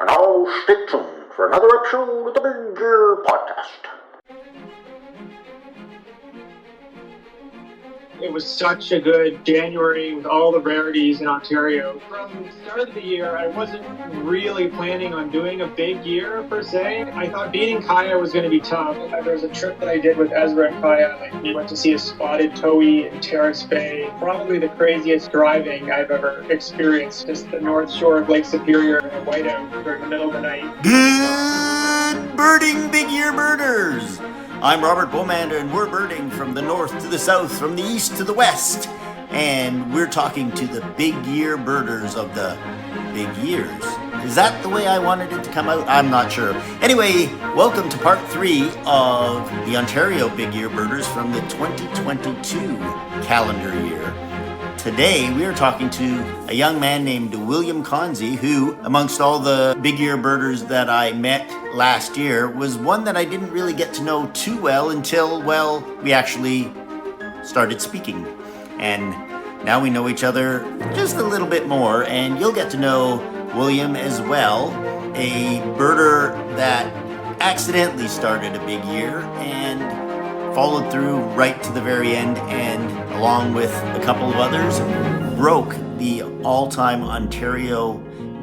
And now stay tuned for another episode of the Big Gear Podcast. It was such a good January with all the rarities in Ontario. From the start of the year, I wasn't really planning on doing a big year per se. I thought beating Kiah was going to be tough. There was a trip that I did with Ezra and Kiah. We went to see a spotted towhee in Terrace Bay. Probably the craziest driving I've ever experienced. Just the north shore of Lake Superior in a whiteout during the middle of the night. Good birding, big year birders! I'm Robert Beaumander, and we're birding from the north to the south, from the east to the west. And we're talking to the big year birders of the big years. Is that the way I wanted it to come out? I'm not sure. Anyway, welcome to part 3 of the Ontario Big Year Birders from the 2022 calendar year. Today, we are talking to a young man named William Konze, who, amongst all the big year birders that I met last year, was one that I didn't really get to know too well until, well, we actually started speaking. And now we know each other just a little bit more, and you'll get to know William as well, a birder that accidentally started a big year and followed through right to the very end, and along with a couple of others, broke the all-time Ontario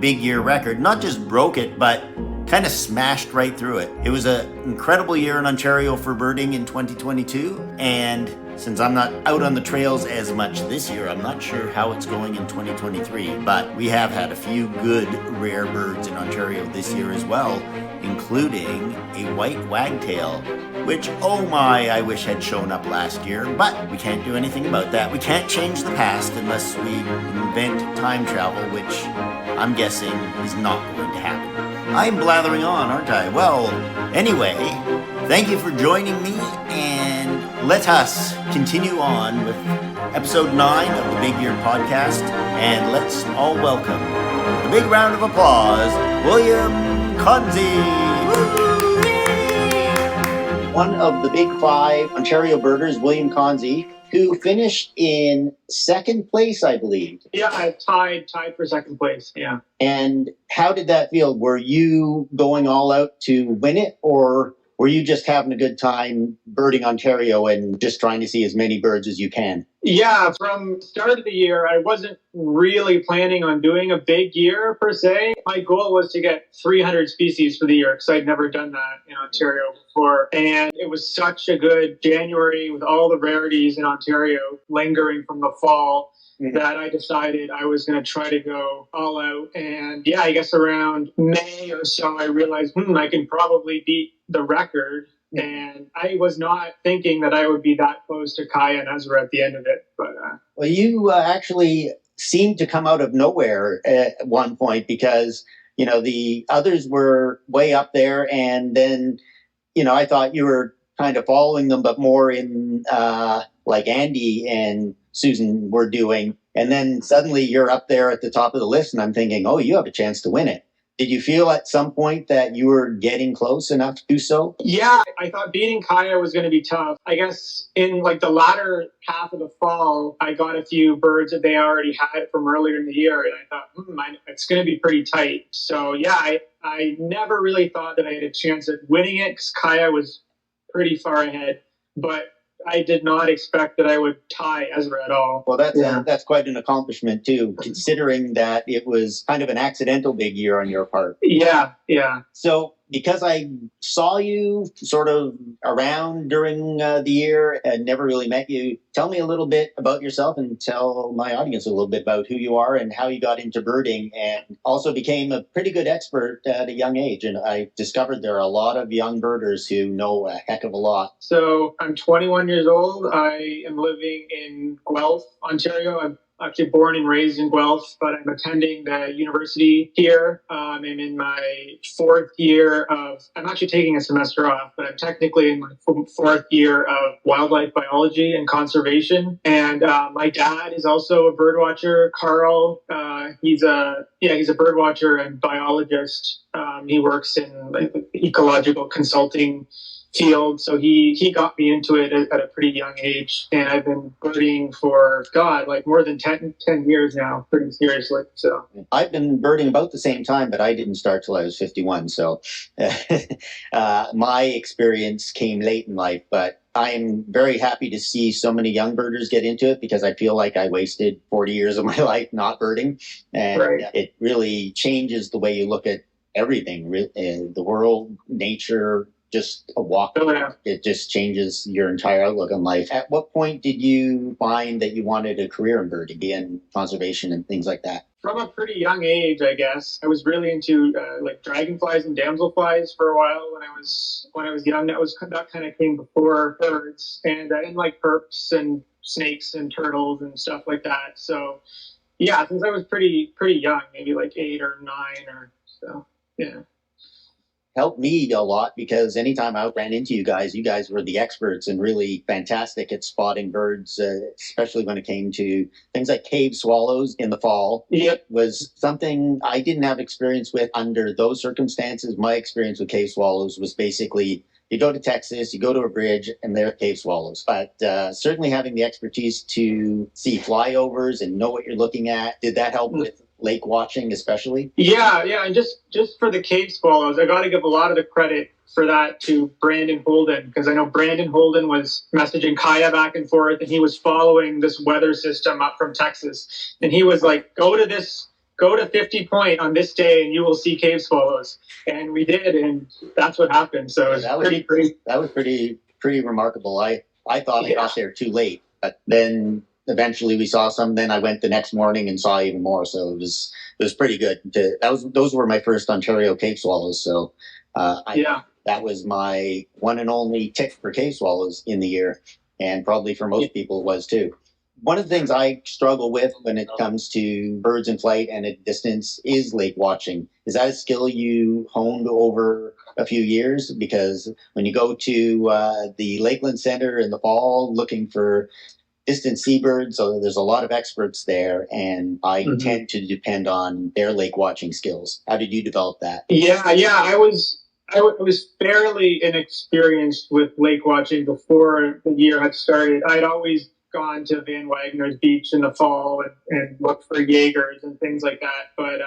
big year record. Not just broke it, but kind of smashed right through it. It was an incredible year in Ontario for birding in 2022, and since I'm not out on the trails as much this year, I'm not sure how it's going in 2023, but we have had a few good rare birds in Ontario this year as well, including a white wagtail, which, oh my, I wish had shown up last year, but we can't do anything about that. We can't change the past unless we invent time travel, which I'm guessing is not going to happen. I'm blathering on, aren't I? Well, anyway, thank you for joining me, and let us continue on with episode 9 of the Big Year Podcast, and let's all welcome, with a big round of applause, William Konze. One of the big 5 Ontario birders, William Konze, who finished in second place, I believe. Yeah, I tied for second place, yeah. And how did that feel? Were you going all out to win it, or were you just having a good time birding Ontario and just trying to see as many birds as you can? Yeah, from the start of the year, I wasn't really planning on doing a big year per se. My goal was to get 300 species for the year because I'd never done that in Ontario before. And it was such a good January with all the rarities in Ontario lingering from the fall that I decided I was going to try to go all out. And yeah, I guess around May or so, I realized, I can probably beat the record. And I was not thinking that I would be that close to Kiah and Ezra at the end of it. But well, you actually seemed to come out of nowhere at one point, because, you know, the others were way up there. And then, you know, I thought you were kind of following them, but more in like Andy and Susan were doing. And then suddenly you're up there at the top of the list, and I'm thinking, oh, you have a chance to win it. Did you feel at some point that you were getting close enough to do so? Yeah, I thought beating Kiah was going to be tough. I guess in like the latter half of the fall, I got a few birds that they already had from earlier in the year, and I thought, it's going to be pretty tight. So yeah, I never really thought that I had a chance at winning it because Kiah was pretty far ahead, but I did not expect that I would tie Ezra at all. Well, that's quite an accomplishment too, considering that it was kind of an accidental big year on your part. Yeah. So because I saw you sort of around during the year and never really met you, tell me a little bit about yourself and tell my audience a little bit about who you are and how you got into birding, and also became a pretty good expert at a young age. And I discovered there are a lot of young birders who know a heck of a lot. So I'm 21 years old. I am living in Guelph, Ontario. I'm actually born and raised in Guelph, but I'm attending the university here. I'm in my 4th year I'm actually taking a semester off, but I'm technically in my 4th year of wildlife biology and conservation. And my dad is also a birdwatcher, Carl. He's a birdwatcher and biologist. He works in ecological consulting field. So he got me into it at a pretty young age, and I've been birding for like more than 10 years now, pretty seriously. So I've been birding about the same time, but I didn't start till I was 51. So my experience came late in life, but I'm very happy to see so many young birders get into it, because I feel like I wasted 40 years of my life not birding, and it really changes the way you look at everything, the world, nature, just a walk. It just changes your entire outlook on life. At what point did you find that you wanted a career in birding and conservation and things like that? From a pretty young age, I guess. I was really into like dragonflies and damselflies for a while when I was young. That kind of came before birds, and like perps and snakes and turtles and stuff like that. So yeah, since I was pretty young, maybe like 8 or 9 or so. Yeah. Helped me a lot, because anytime I ran into you guys were the experts and really fantastic at spotting birds, especially when it came to things like cave swallows in the fall. Yep. Was something I didn't have experience with under those circumstances. My experience with cave swallows was basically, you go to Texas, you go to a bridge, and they're cave swallows. But certainly having the expertise to see flyovers and know what you're looking at, did that help with lake watching especially? Yeah, and just for the cave swallows, I got to give a lot of the credit for that to Brandon Holden, because I know Brandon Holden was messaging Kiah back and forth, and he was following this weather system up from Texas, and he was like, go to 50 Point on this day and you will see cave swallows. And we did, and that's what happened. So it was that was pretty remarkable. I thought I got there too late, but then eventually we saw some. Then I went the next morning and saw even more. So it was pretty good. Those were my first Ontario cave swallows. So that was my one and only tick for cave swallows in the year, and probably for most people it was too. One of the things I struggle with when it comes to birds in flight and at distance is lake watching. Is that a skill you honed over a few years? Because when you go to the Lakeland Center in the fall looking for distant seabirds, so there's a lot of experts there, and I tend to depend on their lake watching skills. How did you develop that? Yeah, I was fairly inexperienced with lake watching before the year had started. I'd always gone to Van Wagner's Beach in the fall and looked for Jaegers and things like that. But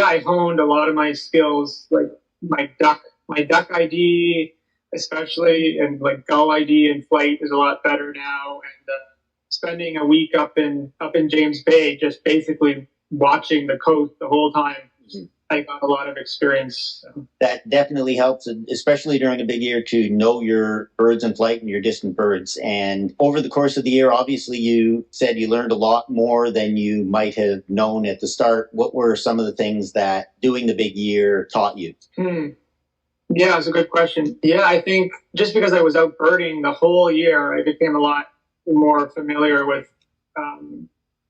I honed a lot of my skills, like my duck ID, especially, and like gull ID in flight is a lot better now. And spending a week up in James Bay, just basically watching the coast the whole time, I got a lot of experience. So. That definitely helps, especially during a big year, to know your birds in flight and your distant birds. And over the course of the year, obviously you said you learned a lot more than you might have known at the start. What were some of the things that doing the big year taught you? Yeah, it's a good question. Yeah, I think just because I was out birding the whole year, I became a lot more familiar with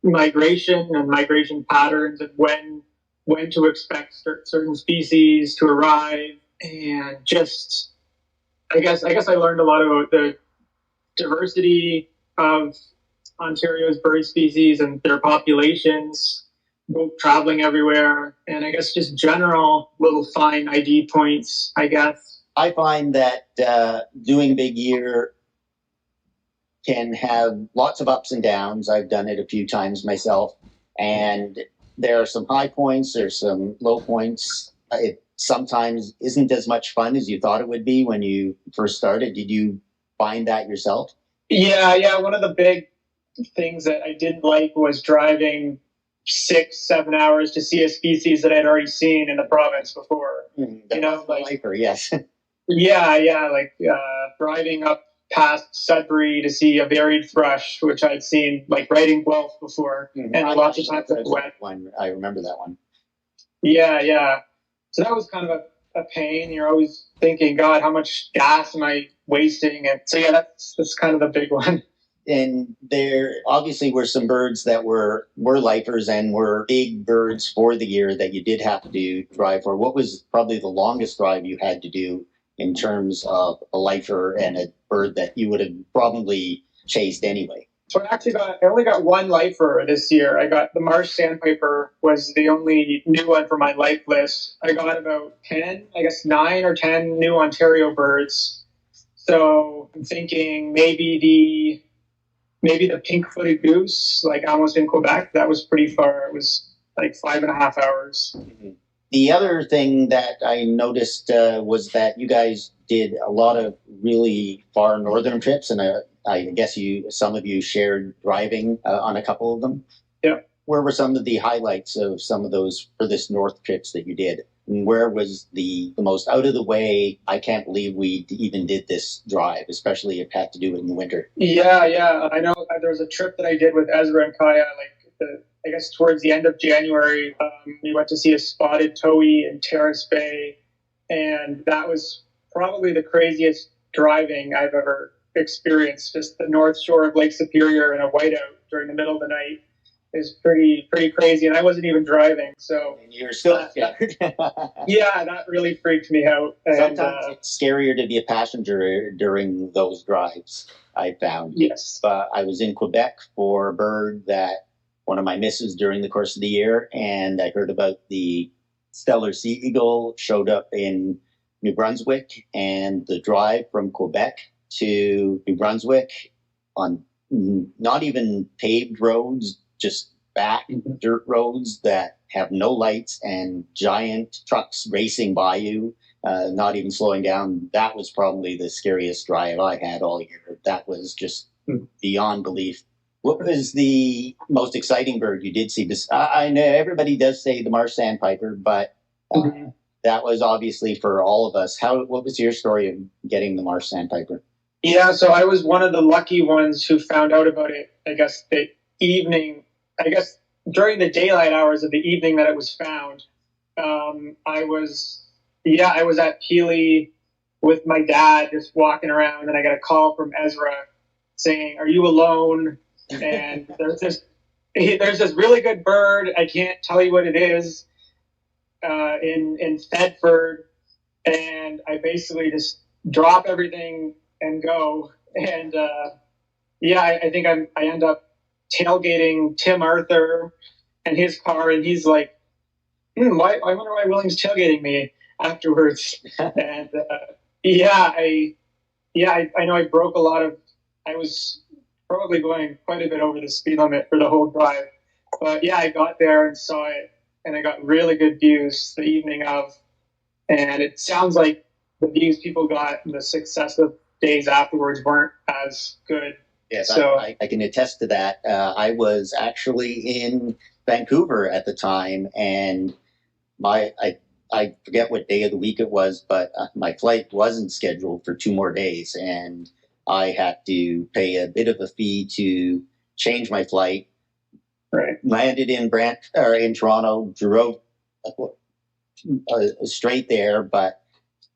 migration and migration patterns, and when to expect certain species to arrive, and just I guess I learned a lot about the diversity of Ontario's bird species and their populations, both traveling everywhere, and I guess just general little fine ID points, I guess. I find that doing big year can have lots of ups and downs. I've done it a few times myself, and there are some high points, there's some low points. It sometimes isn't as much fun as you thought it would be when you first started. Did you find that yourself? Yeah. One of the big things that I didn't like was driving 6-7 hours to see a species that I'd already seen in the province before. Yes. Like driving up past Sudbury to see a varied thrush, which I'd seen like right in Guelph before, and lots of times it's wet. I remember that one. Yeah. So that was kind of a pain. You're always thinking, God, how much gas am I wasting? And so that's kind of the big one. And there obviously were some birds that were lifers and were big birds for the year that you did have to drive for. What was probably the longest drive you had to do in terms of a lifer and a bird that you would have probably chased anyway? So I only got one lifer this year. I got the marsh sandpiper was the only new one for my life list. I got about 9 or 10 new Ontario birds. So I'm thinking maybe the pink-footed goose, like almost in Quebec. That was pretty far. It was like 5.5 hours. The other thing that I noticed was that you guys did a lot of really far northern trips, and I guess some of you shared driving on a couple of them. Yeah. Where were some of the highlights of some of those for this north trips that you did? And where was the most out of the way, I can't believe we even did this drive, especially if it had to do it in the winter? Yeah. I know there was a trip that I did with Ezra and Kiah, I guess towards the end of January. We went to see a spotted towhee in Terrace Bay, and that was probably the craziest driving I've ever experienced. Just the north shore of Lake Superior in a whiteout during the middle of the night is pretty crazy, and I wasn't even driving. So and you're still scared. Yeah, that really freaked me out. Sometimes it's scarier to be a passenger during those drives, I found. Yes. I was in Quebec for a bird that one of my misses during the course of the year, and I heard about the Stellar Sea Eagle showed up in New Brunswick, and the drive from Quebec to New Brunswick on not even paved roads, just back dirt roads that have no lights and giant trucks racing by you, not even slowing down. That was probably the scariest drive I had all year. That was just beyond belief. What was the most exciting bird you did see? I know everybody does say the marsh sandpiper, but that was obviously for all of us. What was your story of getting the marsh sandpiper? Yeah, so I was one of the lucky ones who found out about it, I guess, during the daylight hours of the evening that it was found. I was at Peely with my dad just walking around, and I got a call from Ezra saying, "Are you alone? And there's this really good bird. I can't tell you what it is, in Thetford." And I basically just drop everything and go. And I think I end up tailgating Tim Arthur and his car, and he's like, I wonder why William's tailgating me afterwards. And I know I broke I was probably going quite a bit over the speed limit for the whole drive. But yeah, I got there and saw it, and I got really good views the evening of. And it sounds like the views people got in the successive days afterwards weren't as good. Yes, so I can attest to that. I was actually in Vancouver at the time, and I forget what day of the week it was, but my flight wasn't scheduled for 2 more days, and I had to pay a bit of a fee to change my flight. Right. Landed in Toronto, drove straight there, but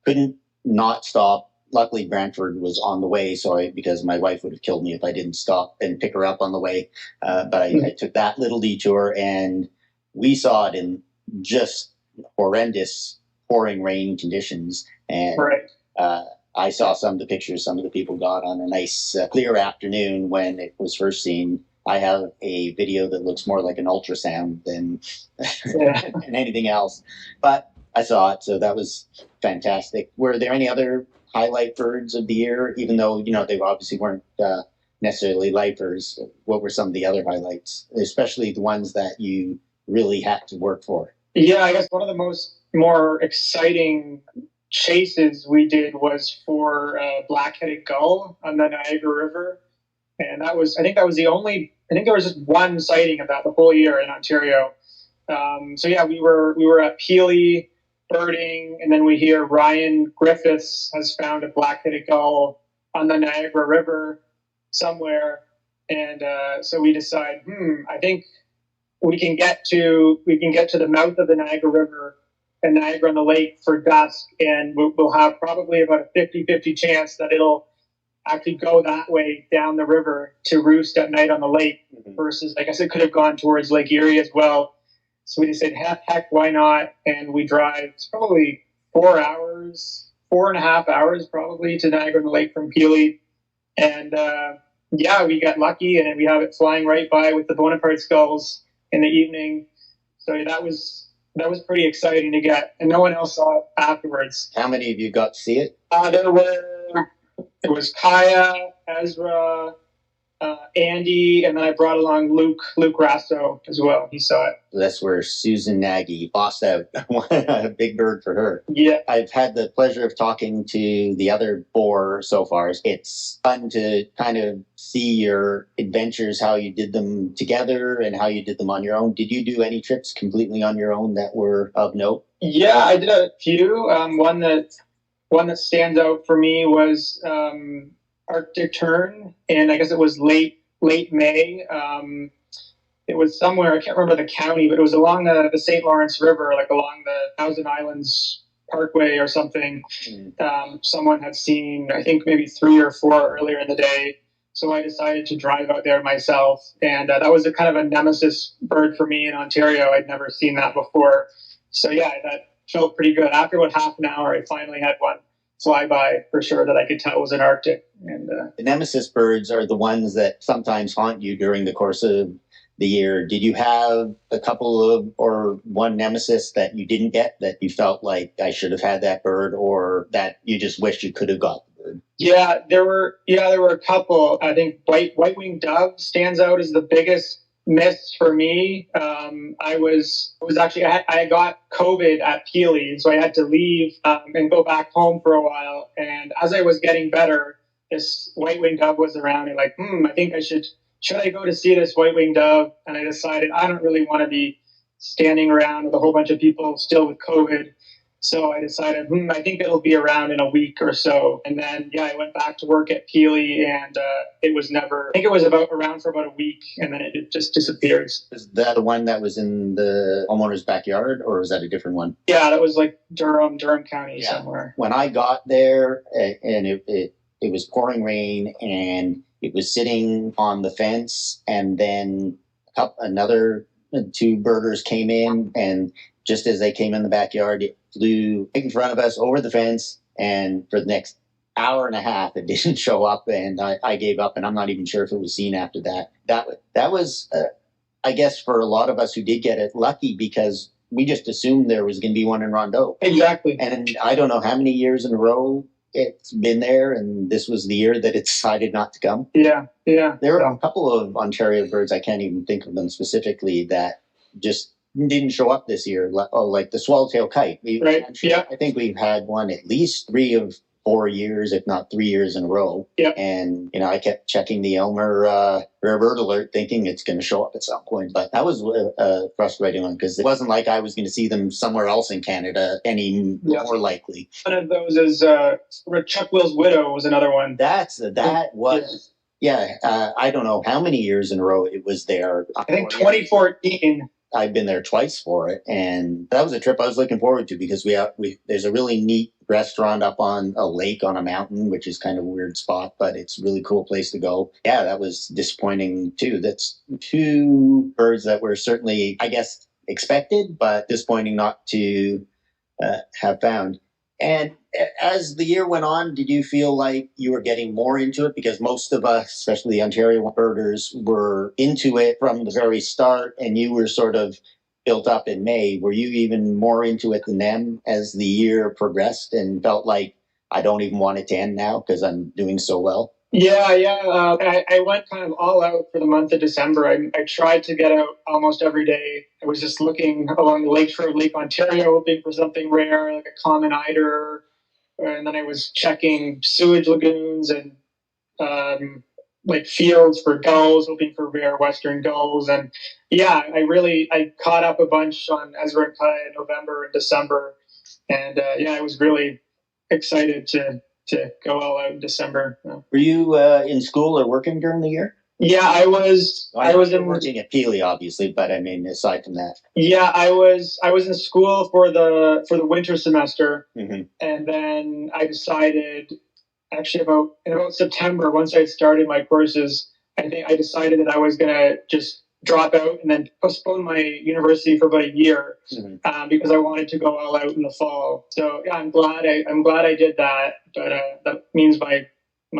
couldn't not stop. Luckily, Brantford was on the way, because my wife would have killed me if I didn't stop and pick her up on the way. But I took that little detour, and we saw it in just horrendous pouring rain conditions. And I saw some of the pictures some of the people got on a nice clear afternoon when it was first seen. I have a video that looks more like an ultrasound than anything else, but I saw it, so that was fantastic. Were there any other highlight birds of the year, even though they obviously weren't necessarily lifers? What were some of the other highlights, especially the ones that you really had to work for? Yeah, I guess one of the more exciting chases we did was for black-headed gull on the Niagara River, and I think there was just one sighting of that the whole year in Ontario. We were at Peely birding, and then we hear Ryan Griffiths has found a black-headed gull on the Niagara River somewhere, and so we decide, I think we can get to the mouth of the Niagara River and Niagara on the Lake for dusk, and we'll have probably about a 50-50 chance that it'll actually go that way down the river to roost at night on the lake, versus I guess it could have gone towards Lake Erie as well. So we just said, heck, why not? And we drive, it's probably 4.5 hours probably to Niagara on the Lake from Peely. And we got lucky, and we have it flying right by with the Bonaparte skulls in the evening. So that was pretty exciting to get, and no one else saw it afterwards. How many of you got to see it? There were It was Kiah, Ezra, Andy, and then I brought along Luke Rasso as well. He saw it. That's where Susan Nagy lost out. A big bird for her. Yeah. I've had the pleasure of talking to the other 4 so far. It's fun to kind of see your adventures, how you did them together and how you did them on your own. Did you do any trips completely on your own that were of note? Yeah, I did a few. One that stands out for me was Arctic Turn, and I guess it was late May. It was somewhere, I can't remember the county, but it was along the St. Lawrence River, like along the Thousand Islands Parkway or something. Someone had seen, I think maybe 3 or 4 earlier in the day. So I decided to drive out there myself. And that was a kind of a nemesis bird for me in Ontario. I'd never seen that before. So yeah, that felt pretty good. After about half an hour, I finally had one fly by for sure that I could tell was an Arctic. And the nemesis birds are the ones that sometimes haunt you during the course of the year. Did you have a couple of or one nemesis that you didn't get that you felt like I should have had that bird, or that you just wish you could have got the bird? Yeah, there were a couple. I think white-winged dove stands out as the biggest miss for me. I got COVID at Peely, so I had to leave and go back home for a while. And as I was getting better, this white-winged dove was around, and like, I think I should I go to see this white-winged dove? And I decided I don't really want to be standing around with a whole bunch of people still with COVID. So I decided, I think it'll be around in a week or so. And then, I went back to work at Peely, and it was never, I think it was around for about a week, and then it just disappeared. Was that the one that was in the homeowner's backyard, or was that a different one? Yeah, that was like Durham County somewhere. When I got there, and it was pouring rain, and it was sitting on the fence, and then another 2 birders came in, and just as they came in the backyard, it flew in front of us over the fence, and for the next hour and a half, it didn't show up, and I gave up, and I'm not even sure if it was seen after that. That was, I guess, for a lot of us who did get it, lucky, because we just assumed there was going to be one in Rondeau. Exactly. And I don't know how many years in a row it's been there, and this was the year that it decided not to come. Yeah. There are a couple of Ontario birds, I can't even think of them specifically, that just didn't show up this year. Like the swallowtail kite. Right. Yeah. I think we've had one at least 3 of 4 years, if not 3 years in a row. Yep. And, I kept checking the Elmer rare bird alert thinking it's going to show up at some point. But that was a frustrating one, because it wasn't like I was going to see them somewhere else in Canada any more likely. One of those is Chuck Will's Widow was another one. That was, I don't know how many years in a row it was there. I think 2014. I've been there twice for it, and that was a trip I was looking forward to, because there's a really neat restaurant up on a lake on a mountain, which is kind of a weird spot, but it's a really cool place to go. Yeah, that was disappointing too. That's 2 birds that were certainly, I guess, expected, but disappointing not to have found. And as the year went on, did you feel like you were getting more into it? Because most of us, especially the Ontario birders, were into it from the very start, and you were sort of built up in May. Were you even more into it than them as the year progressed, and felt like, I don't even want it to end now because I'm doing so well? Yeah. I went kind of all out for the month of December. I tried to get out almost every day. I was just looking along the lakeshore of Lake Ontario, hoping for something rare, like a common eider. And then I was checking sewage lagoons and like fields for gulls, hoping for rare western gulls. And I caught up a bunch on Ezra and Kiah in November and December. And I was really excited to go all out in December. Were you in school or working during the year? Yeah, I was working at Peely, obviously, but I mean, aside from that. Yeah, I was in school for the winter semester, mm-hmm. And then I decided, actually in about September, once I started my courses, I think I decided that I was gonna just drop out and then postpone my university for about a year, mm-hmm. Because I wanted to go all out in the fall. So yeah, I'm glad I did that, but that means my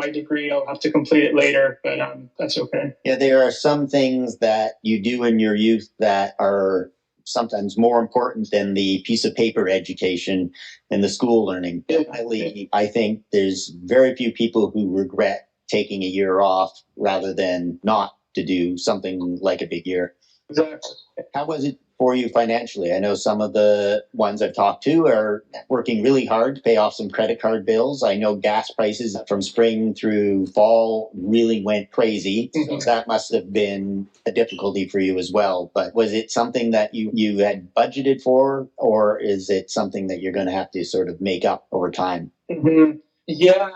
degree, I'll have to complete it later, but that's okay. Yeah, there are some things that you do in your youth that are sometimes more important than the piece of paper education and the school learning. Definitely, I think there's very few people who regret taking a year off rather than not to do something like a big year. Exactly. How was it for you financially? I know some of the ones I've talked to are working really hard to pay off some credit card bills. I know gas prices from spring through fall really went crazy. So that must have been a difficulty for you as well. But was it something that you had budgeted for, or is it something that you're going to have to sort of make up over time? Mm-hmm. Yeah,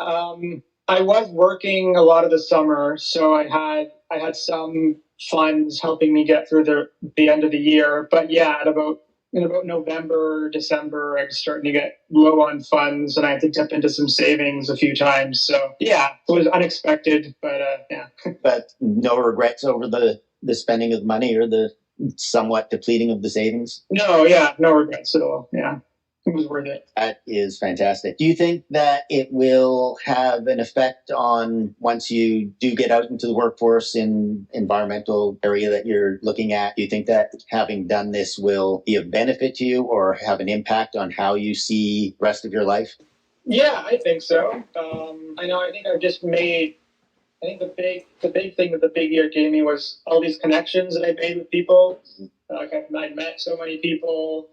I was working a lot of the summer, so I had some funds helping me get through the end of the year. But yeah, in about November, December, I was starting to get low on funds, and I had to dip into some savings a few times. So yeah, it was unexpected, but yeah. But no regrets over the spending of money or the somewhat depleting of the savings? No, yeah, no regrets at all. Yeah. It was worth it. That is fantastic. Do you think that it will have an effect on once you do get out into the workforce in environmental area that you're looking at? Do you think that having done this will be of benefit to you or have an impact on how you see the rest of your life? Yeah, I think so. I think I've just made. I think the big thing that the big year gave me was all these connections that I made with people. I met so many people.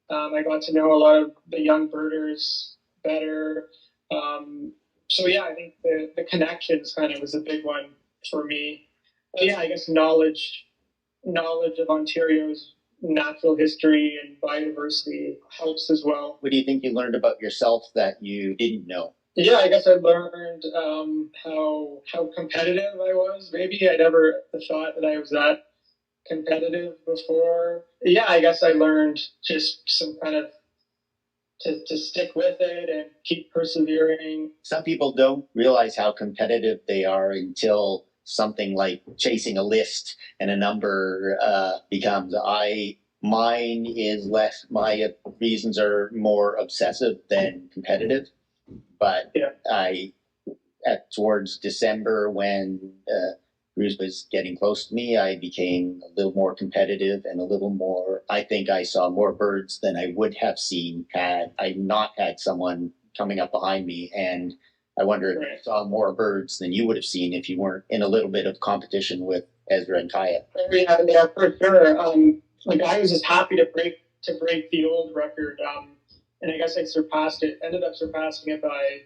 I got to know a lot of the young birders better. So yeah, I think the connections kind of was a big one for me. But yeah, I guess knowledge of Ontario's natural history and biodiversity helps as well. What do you think you learned about yourself that you didn't know? Yeah, I guess I learned how competitive I was. Maybe I never thought that I was that competitive before. Yeah, I guess I learned just some kind of to stick with it and keep persevering. Some people don't realize how competitive they are until something like chasing a list and a number becomes. Mine is less. My reasons are more obsessive than competitive. But yeah. Towards December, when Bruce was getting close to me, I became a little more competitive and a little more. I think I saw more birds than I would have seen had I not had someone coming up behind me. And I wonder if I saw more birds than you would have seen if you weren't in a little bit of competition with Ezra and Kiah. Yeah, for sure. I was just happy to break the old record. And I guess I ended up surpassing it by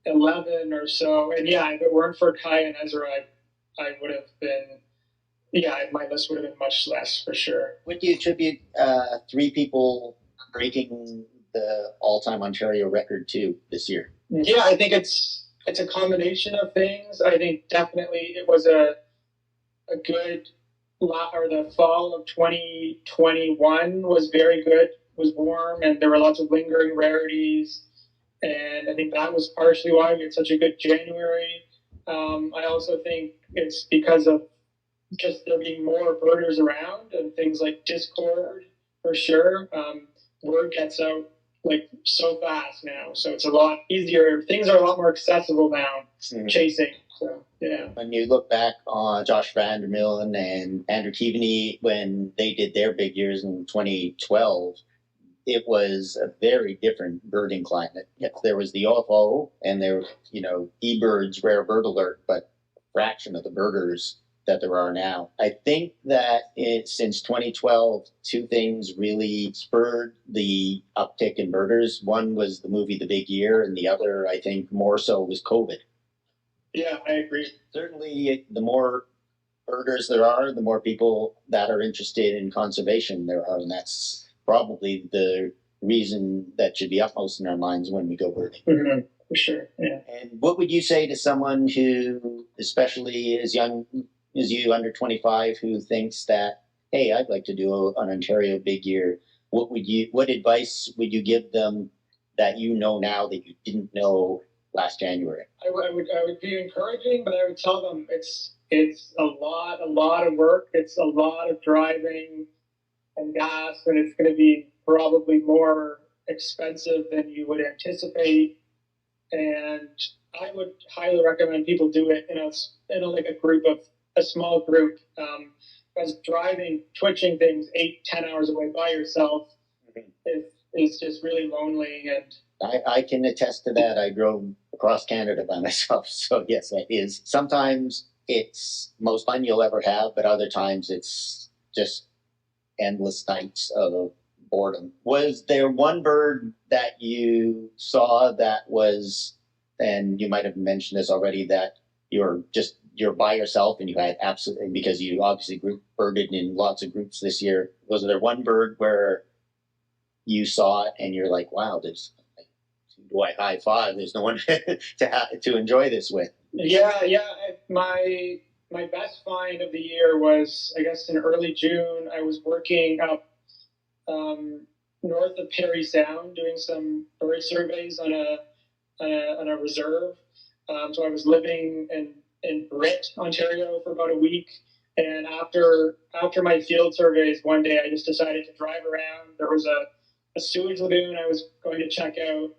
11 or so. And yeah, if it weren't for Kiah and Ezra, I would have been, my list would have been much less for sure. What do you attribute 3 people breaking the all-time Ontario record to this year? Yeah, I think it's a combination of things. I think definitely it was a good lot, or the fall of 2021 was very good. Was warm and there were lots of lingering rarities, and I think that was partially why we had such a good January. I also think it's because of just there being more birders around and things like Discord for sure. Word gets out like so fast now, so it's a lot easier. Things are a lot more accessible now. Chasing. So, yeah. When you look back on Josh Vandermillen and Andrew Keaveney when they did their big years in 2012, it was a very different birding climate. Yes, there was the OFO and there was, eBird's Rare Bird Alert, but a fraction of the birders that there are now. I think that since 2012, 2 things really spurred the uptick in birders. One was the movie The Big Year, and the other, I think, more so was COVID. Yeah, I agree. Certainly, the more birders there are, the more people that are interested in conservation there are, and that's probably the reason that should be upmost in our minds when we go birding. Mm-hmm. For sure, yeah. And what would you say to someone who, especially as young as you, under 25, who thinks that, hey, I'd like to do an Ontario big year? What advice would you give them that you know now that you didn't know last January? I would be encouraging, but I would tell them it's a lot of work. It's a lot of driving and gas, and it's going to be probably more expensive than you would anticipate. And I would highly recommend people do it in a small group. as driving, twitching things 8-10 hours away by yourself is just really lonely. And I can attest to that. I drove across Canada by myself, so yes, that is. Sometimes it's most fun you'll ever have, but other times it's just endless nights of boredom. Was there one bird that you saw that was, and you might have mentioned this already, that you're by yourself and you had absolutely, because you obviously birded in lots of groups this year, was there one bird where you saw it and you're like, wow, do I high five? There's no one to enjoy this with. Yeah. My best find of the year was, I guess, in early June. I was working up north of Parry Sound doing some bird surveys on a reserve. So I was living in Britt, Ontario for about a week. And after my field surveys, one day I just decided to drive around. There was a sewage lagoon I was going to check out.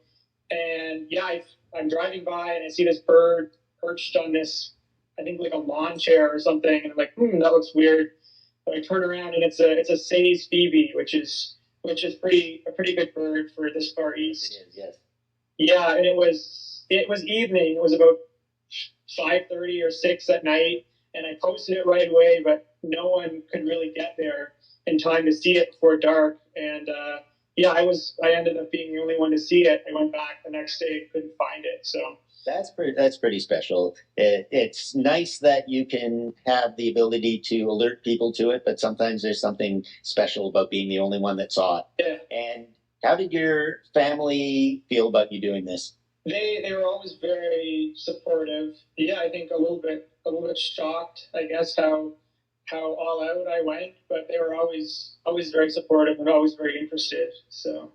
And yeah, I'm driving by and I see this bird perched on this, I think like a lawn chair or something. And I'm like, that looks weird. But I turn around and it's a Say's phoebe, which is a pretty good bird for this far east. It is, yes. Yeah, and it was evening. It was about 5:30 or 6 at night, and I posted it right away, but no one could really get there in time to see it before dark. And I ended up being the only one to see it. I went back the next day, couldn't find it. So that's pretty special. It's nice that you can have the ability to alert people to it, but sometimes there's something special about being the only one that saw it. Yeah. And how did your family feel about you doing this? They were always very supportive. Yeah, I think a little bit shocked, I guess, how all out I went, but they were always very supportive and always very interested. So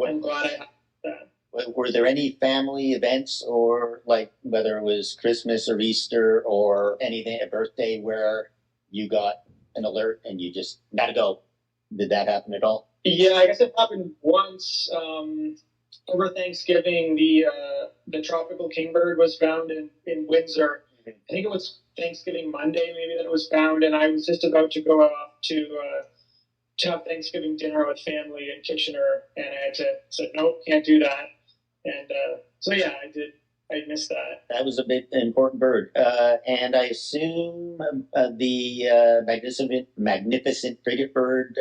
I'm glad I had that. Were there any family events, or like whether it was Christmas or Easter or anything, a birthday, where you got an alert and you just gotta go? Did that happen at all? Yeah, I guess it happened once. Over Thanksgiving, the tropical kingbird was found in Windsor. I think it was Thanksgiving Monday, maybe, that it was found, and I was just about to go off to have Thanksgiving dinner with family in Kitchener, and I said nope, can't do that. And so yeah, I did. I missed that. That was a bit important bird, and I assume the magnificent frigate bird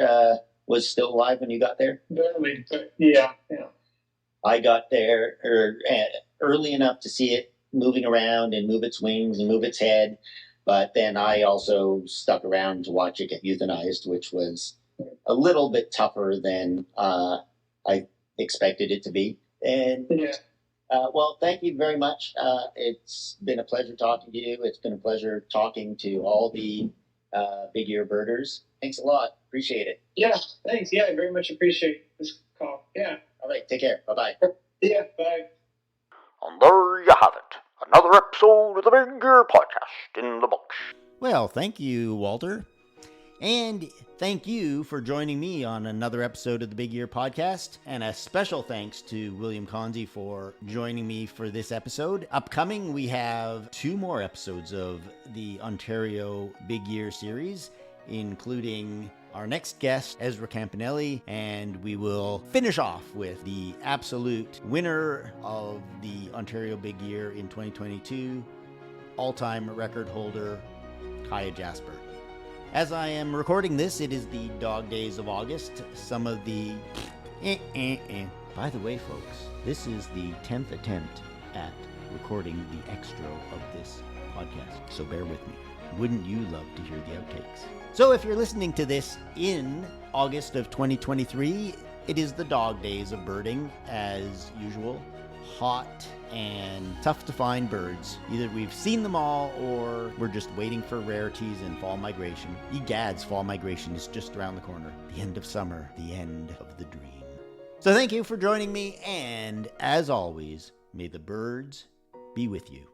was still alive when you got there. Barely, but yeah. I got there early enough to see it moving around and move its wings and move its head, but then I also stuck around to watch it get euthanized, which was a little bit tougher than I expected it to be. And well, thank you very much. It's been a pleasure talking to you. It's been a pleasure talking to all the big ear birders. Thanks a lot. Appreciate it. Yeah, thanks. Yeah, I very much appreciate this call. Yeah. All right, take care. Bye-bye. Yeah, bye. And there you have it. Another episode of the Big Ear Podcast in the books. Well, thank you, Walter. And thank you for joining me on another episode of the Big Ear Podcast. And a special thanks to William Konze for joining me for this episode. Upcoming, we have 2 more episodes of the Ontario Big Ear series, including our next guest, Ezra Campanelli, and we will finish off with the absolute winner of the Ontario Big Ear in 2022, all-time record holder, Kiah Jasper. As I am recording this, it is the dog days of August. Some of the By the way, folks, this is the 10th attempt at recording the extra of this podcast, so bear with me. Wouldn't you love to hear the outtakes? So if you're listening to this in August of 2023, it is the dog days of birding, as usual. Hot and tough to find birds. Either we've seen them all or we're just waiting for rarities and fall migration. Egad's fall migration is just around the corner. The end of summer, the end of the dream. So thank you for joining me, and as always, may the birds be with you.